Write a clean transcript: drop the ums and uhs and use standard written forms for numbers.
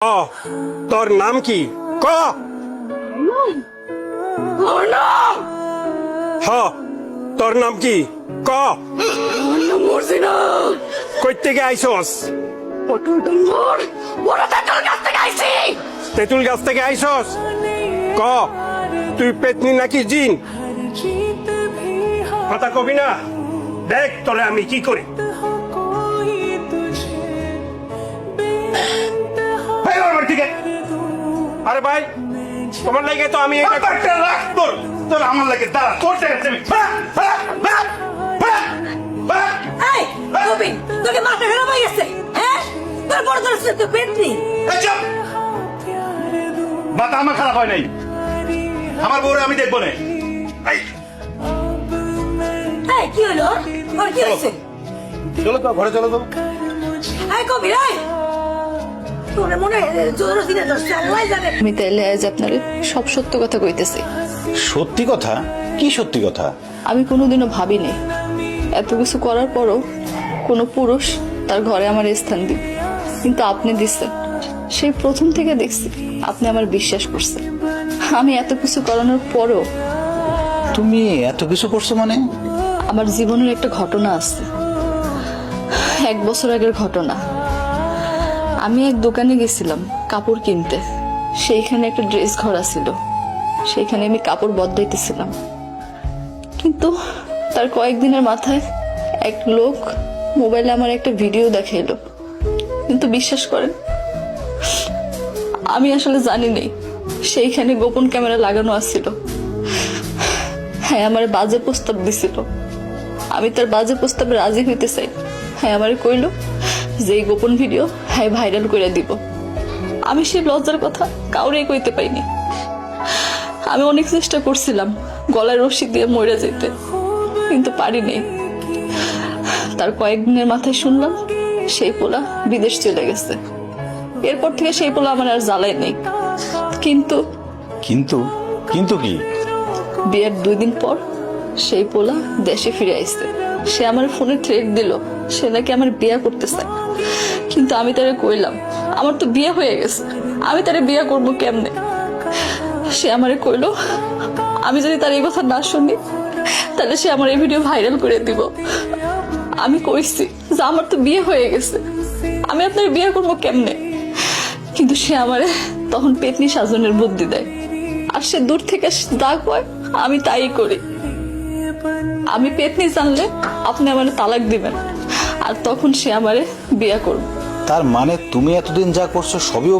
তোর নাম কি ক? তোর নাম কি ক? কই থেকে আইসস? তেঁতুল গাছ থেকে আইসস? ক তুই পেতনি নাকি জিন? কথা কবি না, দেখ তোরে আমি কি করি। আরে ভাই, তোমার লাগে তো আমি তোর আমার লাগে দাঁড়া তোর তোকে মাথা খারাপ হয়ে গেছে, হ্যাঁ? তোর বড় তোর পেটনি মাথা আমার খারাপ হয় নাই, আমার বউরে আমি দেখবো না। কি হলো? তোর কি হয়েছে? চলো তো ঘরে, চলো তো। কবির তোর মনে জোর দিনে দশটা আল্লাহ জানে। আমি তাইলে আজ আপনার সব সত্য কথা কইতেছি। সত্যি কথা? কি সত্যি কথা? আমি কোনোদিনও ভাবিনি এত কিছু করার পরও কোনো পুরুষ তার ঘরে আমার স্থান দিবে, কিন্তু আপনি দিচ্ছেন। সেই প্রথম থেকে দেখছি আপনি আমার বিশ্বাস করছেন। আমি এত কিছু করানোর পরও। তুমি এত কিছু করছো মানে? আমার জীবনের একটা ঘটনা আছে, 1 বছর আগের ঘটনা। আমি এক দোকানে গেছিলাম কাপড় কিনতে। সেইখানে একটা ড্রেস ঘর ছিল, সেইখানে আমি কাপড় বদলাইতেছিলাম। কিন্তু তার কয়েকদিনের মাথায় এক লোক মোবাইলে আমার একটা ভিডিও দেখাইলো। কিন্তু বিশ্বাস করেন, আমি আসলে জানি নাই সেইখানে গোপন ক্যামেরা লাগানো আছিল। হ্যাঁ, আমার বাজে প্রস্তাব দিছিল। আমি তার বাজে প্রস্তাবে রাজি হইতে চাই। হ্যাঁ, আমার কইল যে এই গোপন ভিডিও হ্যাঁ ভাইরাল করে দিব। আমি সেই লজ্জার কথা কাউরে কইতে পাইনি। আমি অনেক চেষ্টা করছিলাম গলায় রশি দিয়ে মরে যেতে, কিন্তু পারিনি। তার কয়েকদিনের মাথায় শুনলাম সেই পোলা বিদেশ চলে গেছে। এরপর থেকে সেই পোলা আমার আর জ্বালাই নেই। কিন্তু কিন্তু কিন্তু কি? বিয়ের 2 দিন পর সেই পোলা দেশে ফিরে আসছে। সে আমার ফোনে থ্রেট দিল সে নাকি আমার বিয়ে করতে চায়। কিন্তু আমি তারে কইলাম আমার তো বিয়ে হয়ে গেছে, আমি তারে বিয়ে করবো কেমনে? সে আমারে কইলো আমি যদি তার এই কথা না শুনি তাহলে সে আমার এই ভিডিও ভাইরাল করে দিব। আমি কইছি যে আমার তো বিয়ে হয়ে গেছে, আমি আপনার বিয়ে করবো কেমনে? কিন্তু সে আমারে তখন পেতনি সাজনের বুদ্ধি দেয়। আর সে দূর থেকে যা কয় আমি তাই করি। আমি পেতনি জানলে আপনি আমারে তালাক দিবেন, আর তখন সে আমারে বিয়ে করবে। তার মানে তুমি এতদিন যা করছো সবই